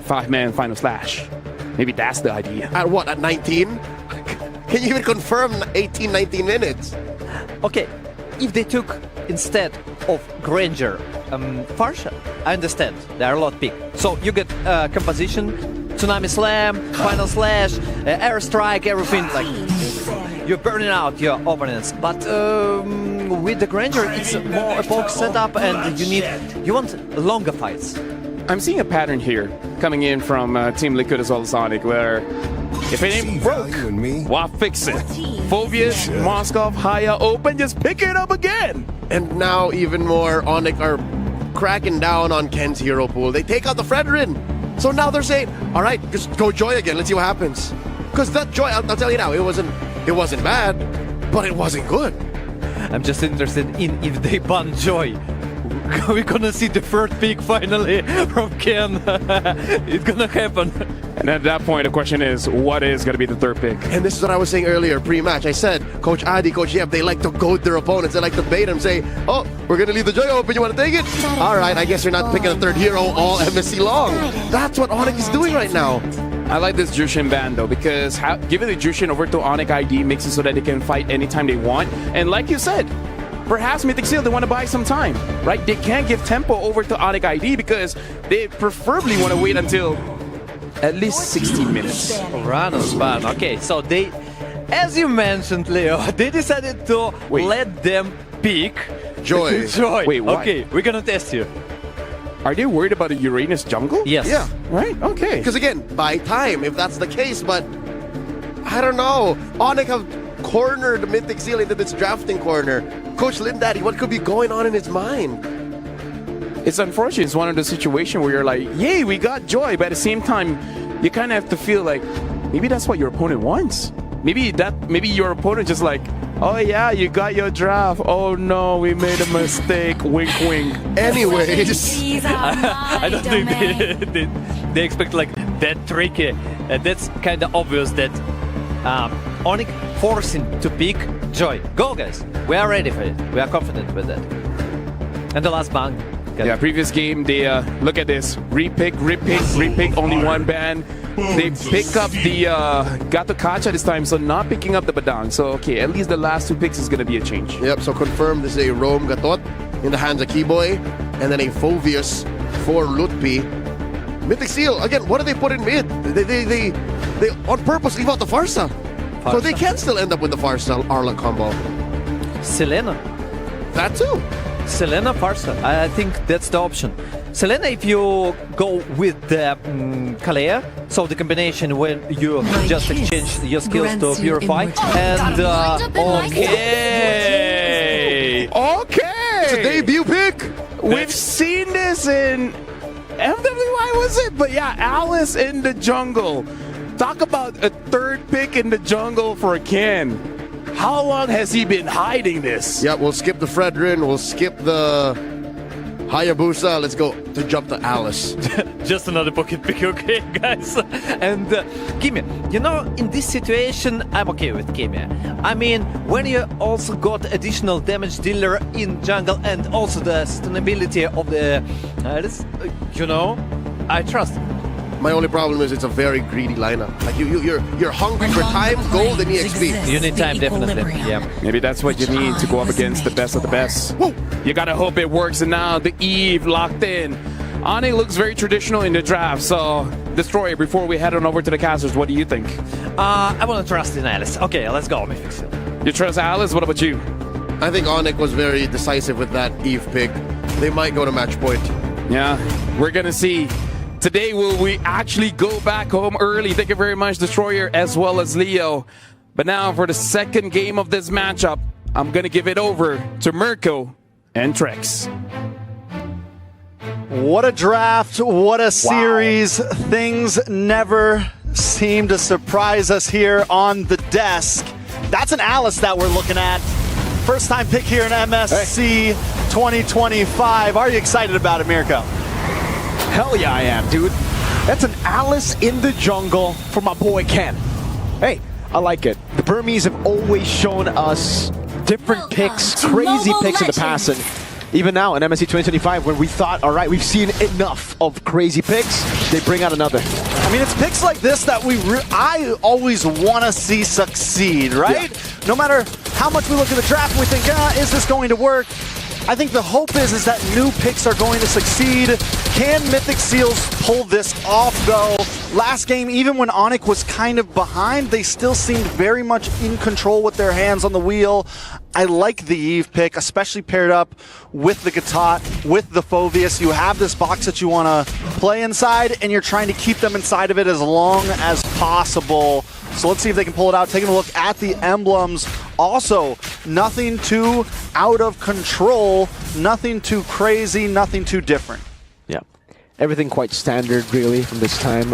5-man final slash. Maybe that's the idea. At what, at 19? Can you even confirm 18, 19 minutes? Okay, if they took instead of Granger, Farsha, I understand, they are a lot big. So you get composition, Tsunami Slam, Final Slash, Airstrike, everything, like you're burning out your opponents. But with the Granger, it's more a poke setup and you want longer fights. I'm seeing a pattern here coming in from Team Liquid as well as Onic, where if it ain't broke, why fix it? Phobius, Moskov, Haya open, just pick it up again. And now even more Onic are cracking down on Ken's hero pool. They take out the Fredrin. So now they're saying, all right, just go Joy again. Let's see what happens. Because that Joy, I'll tell you now, it wasn't bad, but it wasn't good. I'm just interested in if they ban Joy. We're gonna see the third pick finally from Ken. It's gonna happen. And at that point, the question is, what is going to be the third pick? And this is what I was saying earlier, pre-match. I said, Coach Adi, Coach Yep, they like to goad their opponents. They like to bait them, say, oh, we're going to leave the Joy open. You want to take it? All right, I guess you're not picking a third hero all MSC long. That's what Onic is doing right now. I like this Jushin ban though, because giving the Jushin over to Onic ID makes it so that they can fight anytime they want. And like you said, perhaps Mythic Seal, they want to buy some time, right? They can't give tempo over to Onic ID because they preferably want to wait until at least 16 minutes. Rano's ban. Okay, so they, as you mentioned, Leo, they decided to let them pick Joy. Joy. Wait, what? Okay, we're gonna test you. Are they worried about a Uranus jungle? Yes. Yeah. Right, okay. Because again, buy time if that's the case, but I don't know. Onic have cornered Mythic Seal into this drafting corner. Coach Lindaddy, what could be going on in his mind? It's unfortunate. It's one of the situations where you're like, yay, we got Joy, but at the same time, you kind of have to feel like maybe that's what your opponent wants. Maybe your opponent just like, oh yeah, you got your draft. Oh no, we made a mistake. Wink, wink. Anyways, I don't think they expect like that tricky. That's kind of obvious that Onic forcing to pick Joy. Go guys, we are ready for it. We are confident with that. And the last bang. Yeah, previous game, they look at this. Repick, only one ban. They pick up the Gato Kacha this time, so not picking up the Badang. So, okay, at least the last two picks is going to be a change. Yep, so confirmed this is a Rome Gatot in the hands of Keyboy, and then a Phobius for Lutpi. Mythic Seal, again, what do they put in mid? They on purpose leave out the Farsa. So they can still end up with the Farsa Arla combo. Selena. That too. Selena Farsa. I think that's the option. Selena, if you go with the Kalea, so the combination when you just exchange your skills to purify, and okay, It's a debut pick. We've seen this in MWI, was it? But yeah, Alice in the jungle. Talk about a third pick in the jungle for Ken. How long has he been hiding this? Yeah, we'll skip the Fredrin, we'll skip the Hayabusa, let's go to jump to Alice. Just another pocket pick, okay, guys? And Kimi, you know, in this situation, I'm okay with Kimi. I mean, when you also got additional damage dealer in jungle and also the sustainability of the, you know, I trust him. My only problem is it's a very greedy lineup. Like you're hungry for time, gold, and EXP. You need time, definitely. Yeah. Maybe that's what you need to go up against the best of the best. Woo! You gotta hope it works. And now the Eve locked in. Onic looks very traditional in the draft. So, Destroyer, before we head on over to the casters, what do you think? I want to trust in Alice. Okay, let's go, Mythic Seal. You trust Alice? What about you? I think Onic was very decisive with that Eve pick. They might go to match point. Yeah, we're gonna see. Today, will we actually go back home early? Thank you very much, Destroyer, as well as Leo. But now, for the second game of this matchup, I'm going to give it over to Mirko and Trex. What a draft, what a series. Wow. Things never seem to surprise us here on the desk. That's an Alice that we're looking at. First time pick here in MSC 2025. Are you excited about it, Mirko? Hell yeah, I am, dude. That's an Alice in the jungle for my boy Ken. Hey, I like it. The Burmese have always shown us different picks, crazy picks in the past, and even now in MSC 2025, when we thought, all right, we've seen enough of crazy picks, they bring out another. I mean, it's picks like this that I always want to see succeed, right? Yeah. No matter how much we look at the draft and we think, is this going to work? I think the hope is that new picks are going to succeed. Can Mythic Seals pull this off, though? Last game, even when Onic was kind of behind, they still seemed very much in control with their hands on the wheel. I like the Eve pick, especially paired up with the Gatot, with the Phoveus. You have this box that you want to play inside, and you're trying to keep them inside of it as long as possible. So let's see if they can pull it out. Taking a look at the emblems. Also, nothing too out of control, nothing too crazy, nothing too different. Yeah, everything quite standard, really, from this time,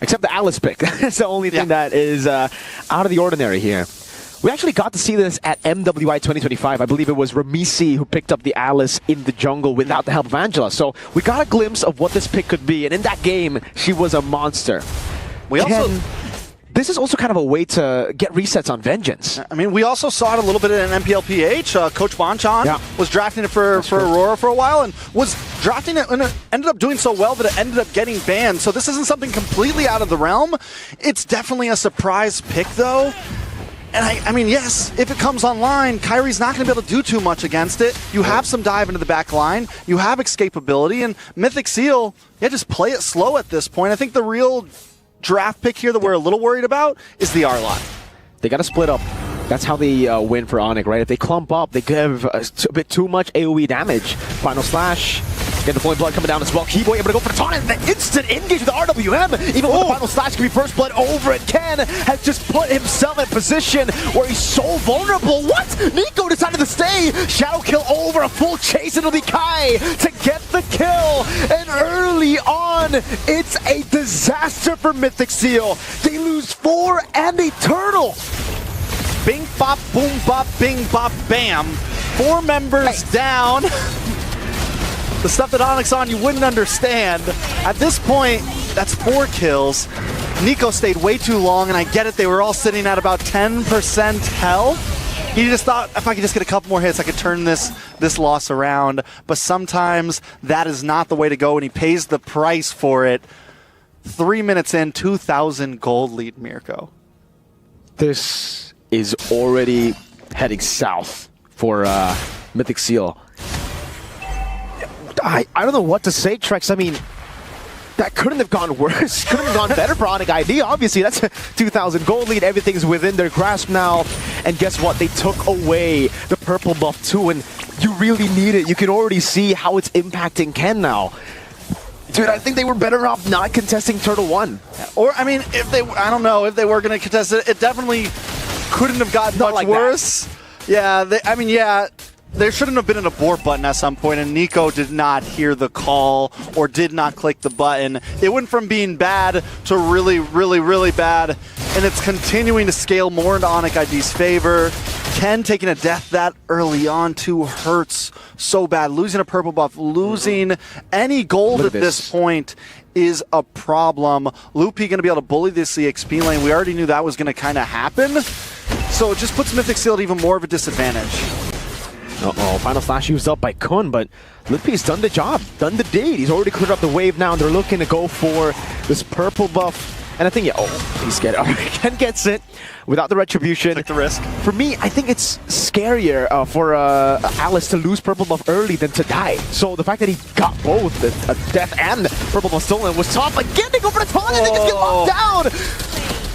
except the Alice pick. That's the only thing that is out of the ordinary here. We actually got to see this at MWI 2025. I believe it was Ramisi who picked up the Alice in the jungle without the help of Angela. So we got a glimpse of what this pick could be, and in that game, she was a monster. This is also kind of a way to get resets on Vengeance. I mean, we also saw it a little bit in MPLPH. Coach Bonchan was drafting it for Aurora for a while and was drafting it and it ended up doing so well that it ended up getting banned. So this isn't something completely out of the realm. It's definitely a surprise pick, though. And I mean, yes, if it comes online, Kyrie's not going to be able to do too much against it. You have some dive into the back line. You have escapability. And Mythic Seal, just play it slow at this point. I think the real draft pick here that we're a little worried about is the R-Lot. They got to split up. That's how they win for Onic, right? If they clump up, they give a bit too much AoE damage. Final Slash. Get the Flowing Blood coming down as well. Keyboy able to go for the taunt and the instant engage with the RWM. Even with the Final Slash can be First Blood over it. Ken has just put himself in position where he's so vulnerable. What? Nico decided to stay. Shadow kill over a full chase. It'll be Kai to get the kill. And early on, it's a disaster for Mythic Seal. They lose 4 and a turtle. Bing, bop, boom, bop, bing, bop, bam. 4 members down. The stuff that Onic's on, you wouldn't understand. At this point, that's 4 kills. Nico stayed way too long, and I get it. They were all sitting at about 10% health. He just thought, if I could just get a couple more hits, I could turn this loss around. But sometimes that is not the way to go, and he pays the price for it. 3 minutes in, 2,000 gold lead, Mirko. This is already heading south for Mythic Seal. I don't know what to say, Trex. I mean, that couldn't have gone worse. Couldn't have gone better for Onic ID. Obviously, that's a 2,000 gold lead. Everything's within their grasp now. And guess what? They took away the purple buff too, and you really need it. You can already see how it's impacting Ken now. Dude, I think they were better off not contesting Turtle 1. Or, I mean, I don't know if they were going to contest it. It definitely couldn't have gotten much worse. Yeah, there shouldn't have been an abort button at some point, and Nico did not hear the call or did not click the button. It went from being bad to really, really, really bad, and it's continuing to scale more into Onic ID's favor. Ken taking a death that early on too hurts so bad. Losing a purple buff, losing any gold at this point is a problem. Loopy going to be able to bully this EXP lane. We already knew that was going to kind of happen, so it just puts Mythic Seal at even more of a disadvantage. Uh-oh, Final Slash used up by Kun, but Lippy's done the job, done the deed. He's already cleared up the wave now, and they're looking to go for this purple buff. And I think, please get it. Ken gets it without the retribution. Took the risk. For me, I think it's scarier for Alice to lose purple buff early than to die. So the fact that he got both, a death and purple buff stolen, was tough. Again, they go for the taunt, and they just get locked down.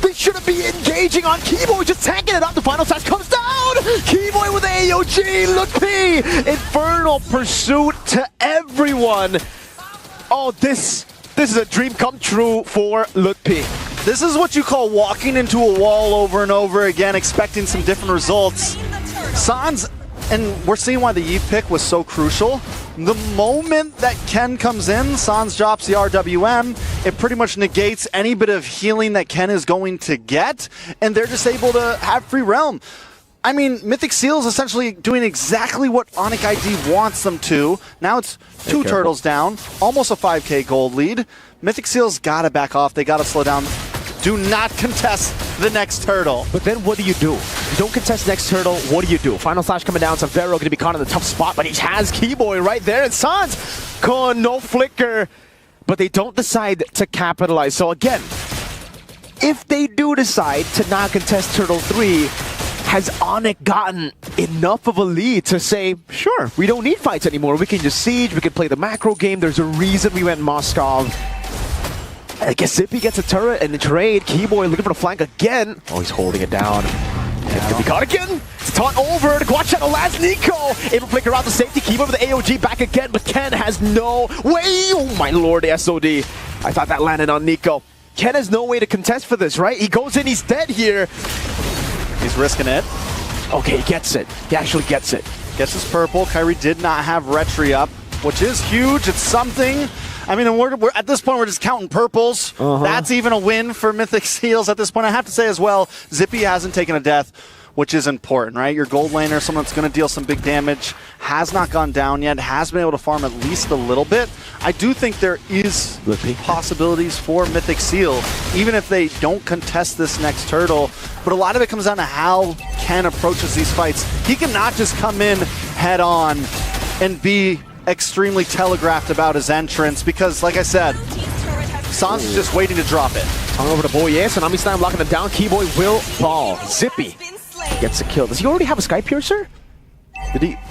They shouldn't be engaging on Keyboy, just tanking it up. The Final Slash comes down. Keyboy with the AOG. Look, Infernal Pursuit to everyone. Oh, this is a dream come true for Lutpi. This is what you call walking into a wall over and over again, expecting some different results. Sans, and we're seeing why the Eve pick was so crucial. The moment that Ken comes in, Sans drops the RWM, it pretty much negates any bit of healing that Ken is going to get, and they're just able to have free realm. I mean, Mythic Seal is essentially doing exactly what Onic ID wants them to. Now it's 2 turtles down, almost a 5k gold lead. Mythic Seal's got to back off. They got to slow down. Do not contest the next turtle. But then what do? You don't contest next turtle, what do? Final Slash coming down, Savero going to be caught in the tough spot, but he has Keyboy right there, and Sans, no flicker, but they don't decide to capitalize. So again, if they do decide to not contest Turtle 3, has Onic gotten enough of a lead to say, sure, we don't need fights anymore, we can just siege, we can play the macro game, there's a reason we went Moskov. I guess Zippy gets a turret and the trade. Keyboy looking for the flank again. Oh, he's holding it down. It's gonna be caught again. It's taunt over. The quad channel lands Nico. Able to flicker out the safety. Keyboy with the AOG back again, but Ken has no way. Oh my lord, the SOD. I thought that landed on Nico. Ken has no way to contest for this, right? He goes in, he's dead here. He's risking it. Okay, he gets it. He actually gets it. Gets his purple. Kyrie did not have Retri up, which is huge. It's something. I mean, we're at this point, we're just counting purples. That's even a win for Mythic Seals at this point. I have to say as well, Zippy hasn't taken a death, which is important, right? Your gold laner, someone that's going to deal some big damage, has not gone down yet, has been able to farm at least a little bit. I do think there is possibilities for Mythic Seal, even if they don't contest this next turtle. But a lot of it comes down to how Ken approaches these fights. He cannot just come in head on and be extremely telegraphed about his entrance because, like I said, Sans is just waiting to drop it. Tongue over to Boye, Tsunami Slam locking him down. Keyboy will fall. Zippy gets a kill. Does he already have a Sky Piercer?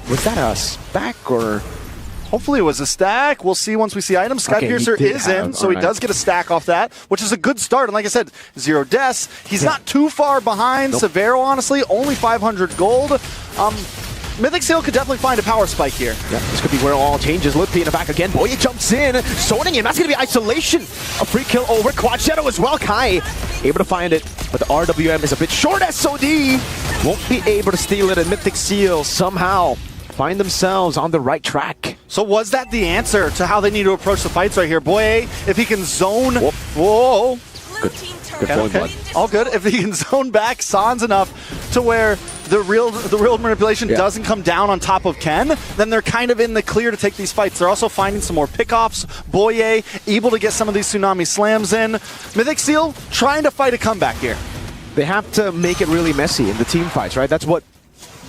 Was that a stack or? Hopefully it was a stack. We'll see once we see items. Sky Piercer is in, so he does get a stack off that, which is a good start. And like I said, 0 deaths. He's not too far behind Severo, honestly. Only 500 gold. Mythic Seal could definitely find a power spike here. Yeah, this could be where it all changes. Lippy in the back again. Boye jumps in, zoning him. That's going to be isolation. A free kill over. Quad Shadow as well. Kai able to find it, but the RWM is a bit short. SOD won't be able to steal it, and Mythic Seal somehow find themselves on the right track. So was that the answer to how they need to approach the fights right here? Boye, if he can zone... Whoa. Good point, bud. All good. If he can zone back Sans enough to where the real manipulation doesn't come down on top of Ken, then they're kind of in the clear to take these fights. They're also finding some more pickoffs. Boye able to get some of these Tsunami Slams in. Mythic Seal trying to fight a comeback here. They have to make it really messy in the team fights, right? That's what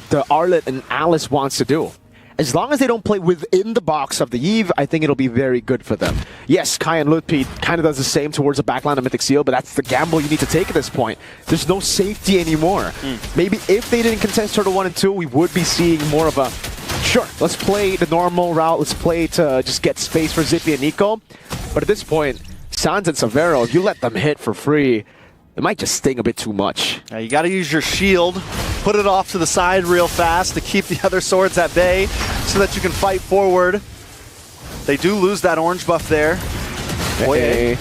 the Arlet and Alice wants to do. As long as they don't play within the box of the Eve, I think it'll be very good for them. Yes, Kai and Lutpi kind of does the same towards the backline of Mythic Seal, but that's the gamble you need to take at this point. There's no safety anymore. Maybe if they didn't contest Turtle 1 and 2, we would be seeing more of a, sure, let's play the normal route, let's play to just get space for Zippy and Nico. But at this point, Sans and Severo, if you let them hit for free, it might just sting a bit too much. You got to use your shield, put it off to the side real fast to keep the other swords at bay so that you can fight forward. They do lose that orange buff there. Hey.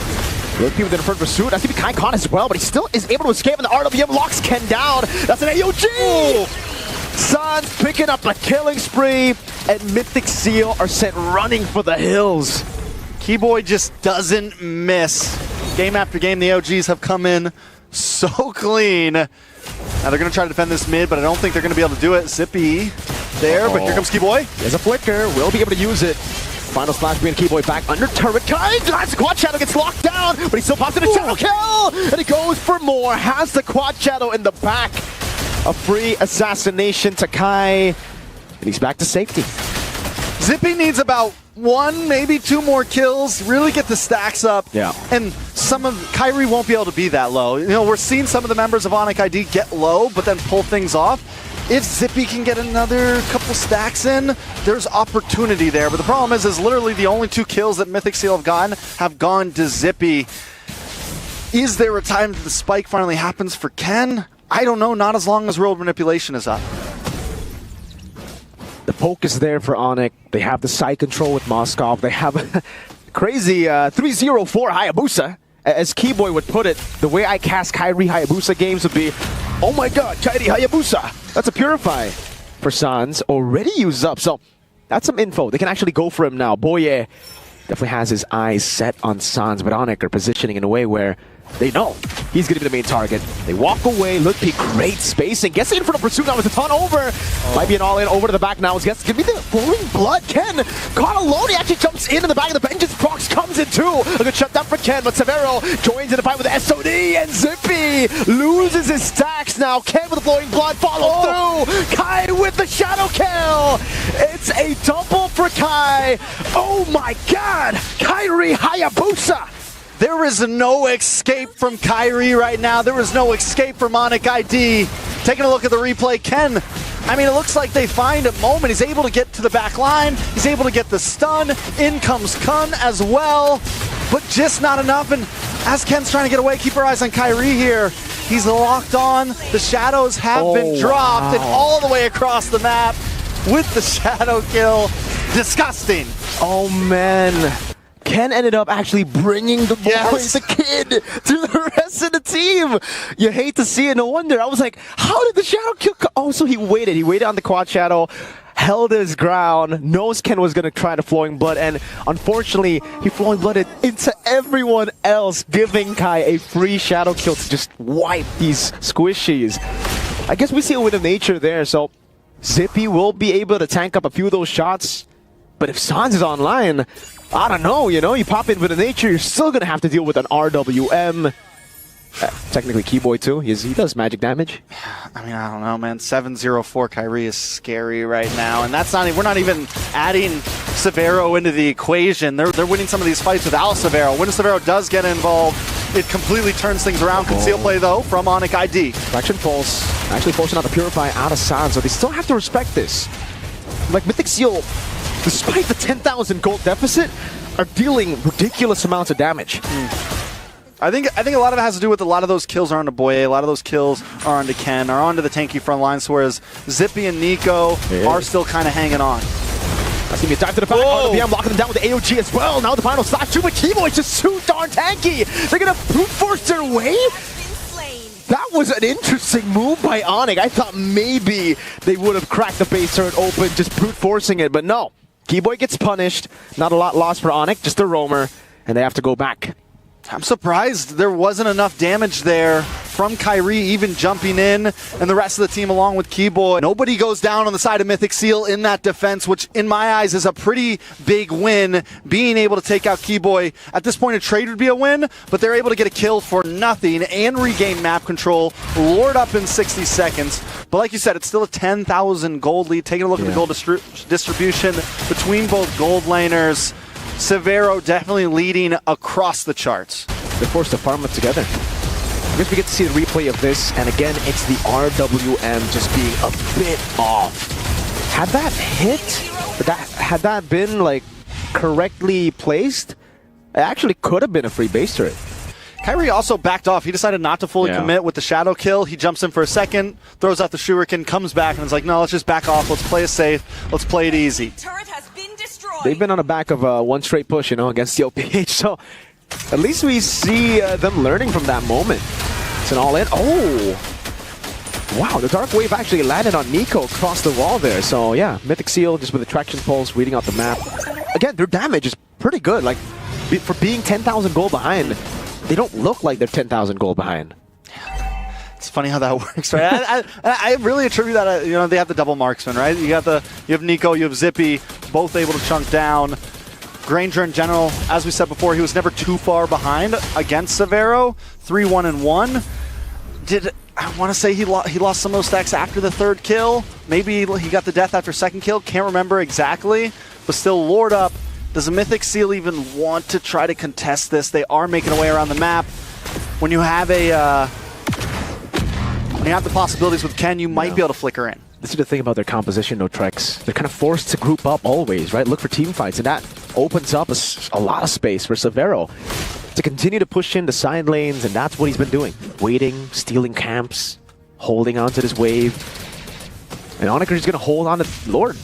Looking within the front pursuit. That's going to be Kai caught as well, but he still is able to escape, and the RWM locks Ken down. That's an AOG! Sans picking up a killing spree, and Mythic Seal are sent running for the hills. Keyboy just doesn't miss. Game after game, the OGs have come in so clean. Now they're going to try to defend this mid, but I don't think they're going to be able to do it. Zippy there, but here comes Keyboy. There's a flicker. Will be able to use it. Final splash bringing Keyboy back under turret. Last quad shadow gets locked down, but he still pops in a shadow kill, and he goes for more. Has the quad shadow in the back. A free assassination to Kai, and he's back to safety. Zippy needs about 1, maybe 2 more kills, really get the stacks up. Yeah. And some of Kyrie won't be able to be that low. You know, we're seeing some of the members of Onic ID get low, but then pull things off. If Zippy can get another couple stacks in, there's opportunity there. But the problem is literally the only 2 kills that Mythic Seal have gone to Zippy. Is there a time that the spike finally happens for Ken? I don't know, not as long as World Manipulation is up. The poke is there for Onic. They have the side control with Moskov. They have a crazy 304 Hayabusa. As Keyboy would put it, the way I cast Kyrie Hayabusa games would be, oh my god, Kyrie Hayabusa! That's a Purify for Sans. Already used up, so that's some info. They can actually go for him now. Boye definitely has his eyes set on Sans, but Onic are positioning in a way where they know He's going to be the main target. They walk away. Lutpi, great spacing. Gets in front of pursuit now with the ton over. Might be an all-in over to the back now. Gets give me the flowing blood. Ken caught alone. He actually jumps in the back of the vengeance. Prox comes in too. A good shutdown for Ken, but Severo joins in the fight with the SOD, and Zippy loses his stacks now. Ken with the flowing blood follow through. Kai with the shadow kill. It's a double for Kai. Oh my god. Kairi Hayabusa. There is no escape from Kyrie right now. There is no escape from Onic ID. Taking a look at the replay, Ken, I mean, it looks like they find a moment. He's able to get to the back line. He's able to get the stun. In comes Kun as well, but just not enough. And as Ken's trying to get away, keep our eyes on Kyrie here. He's locked on. The shadows have been dropped and all the way across the map with the shadow kill. Disgusting. Oh man. Ken ended up actually bringing the boys, the kid, to the rest of the team. You hate to see it. No wonder. I was like, how did the shadow kill? Oh, so he waited. He waited on the quad shadow, held his ground, knows Ken was going to try the flowing blood, and unfortunately, he flowing blooded into everyone else, giving Kai a free shadow kill to just wipe these squishies. I guess we see a win of nature there, so Zippy will be able to tank up a few of those shots, but if Sans is online, I don't know, you know, you pop in with a nature, you're still going to have to deal with an RWM. Technically Keyboy too, he does magic damage. I mean, I don't know, man. 7-0-4 Kyrie is scary right now, and that's not. We're not even adding Severo into the equation. They're winning some of these fights without Severo. When Severo does get involved, it completely turns things around. Conceal play though from Onic ID. Fraction Pulse, actually forcing out the Purify out of Sans, so they still have to respect this. Like Mythic Seal, despite the 10,000 gold deficit, are dealing ridiculous amounts of damage. I think a lot of it has to do with a lot of those kills are onto Boye, a lot of those kills are onto Ken, are onto the tanky front lines, whereas Zippy and Nico are still kind of hanging on. That's gonna be a dive to the back. RWM locking them down with the AOG as well. Now the final slash too, but Keyboy just too darn tanky. They're gonna brute force their way. That was an interesting move by Onic. I thought maybe they would have cracked the base turret open, just brute forcing it, but no. Keyboy gets punished. Not a lot lost for Onic, just a roamer, and they have to go back. I'm surprised there wasn't enough damage there from Kyrie even jumping in and the rest of the team along with Keyboy. Nobody goes down on the side of Mythic Seal in that defense, which in my eyes is a pretty big win. Being able to take out Keyboy, at this point a trade would be a win, but they're able to get a kill for nothing and regain map control, lord up in 60 seconds. But like you said, it's still a 10,000 gold lead. Taking a look at the gold distribution between both gold laners. Severo definitely leading across the charts. They're forced to farm it together. I guess we get to see the replay of this, and again, it's the RWM just being a bit off. Had that hit, had that been like correctly placed, it actually could have been a free base turret. Kyrie also backed off. He decided not to fully commit with the shadow kill. He jumps in for a second, throws out the shuriken, comes back, and is like, no, let's just back off. Let's play it safe. Let's play it easy. They've been on the back of one straight push, you know, against the OPH, so at least we see them learning from that moment. It's an all-in. Oh! Wow, the Dark Wave actually landed on Nico across the wall there, so yeah, Mythic Seal just with the traction pulse, reading out the map. Again, their damage is pretty good. Like, for being 10,000 gold behind, they don't look like they're 10,000 gold behind. It's funny how that works, right? I really attribute that, you know, they have the double marksman, right? You have Nico, you have Zippy, both able to chunk down. Granger in general, as we said before, he was never too far behind against Severo. 3-1-1. I want to say he lost some of those stacks after the third kill. Maybe he got the death after second kill. Can't remember exactly, but still lord up. Does a Mythic Seal even want to try to contest this? They are making a way around the map. When you have the possibilities with Ken, you might be able to flicker in. This is the thing about their composition, no Trex. They're kind of forced to group up always, right? Look for team fights, and that opens up a lot of space for Severo to continue to push in the side lanes, and that's what he's been doing. Waiting, stealing camps, holding on to this wave. And Onic is going to hold on to Lord.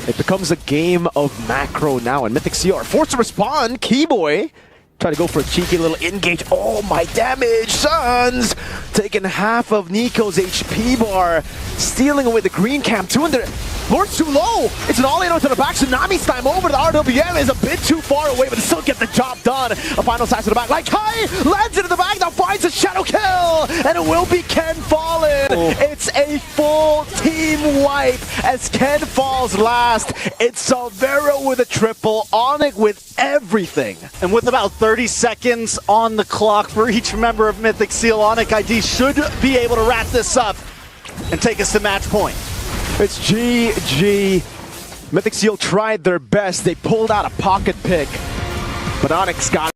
It becomes a game of macro now, and Mythic Seal are forced to respond. Keyboy try to go for a cheeky little engage. Oh, my damage, Sons! taking half of Nico's HP bar, stealing away the green camp. 200. Lord's too low. It's an all-in onto the back. Tsunami's time over. The RWM is a bit too far away, but still get the job done. A final slice to the back. Like Kai lands into the back, now finds a shadow kill, and it will be Ken Fallen. It's a full team wipe as Ken falls last. It's Salvero with a triple, Onic with everything. And with about 30 seconds on the clock for each member of Mythic Seal, Onic ID should be able to wrap this up and take us to match point. It's GG. Mythic Seal tried their best. They pulled out a pocket pick, but Onyx got it.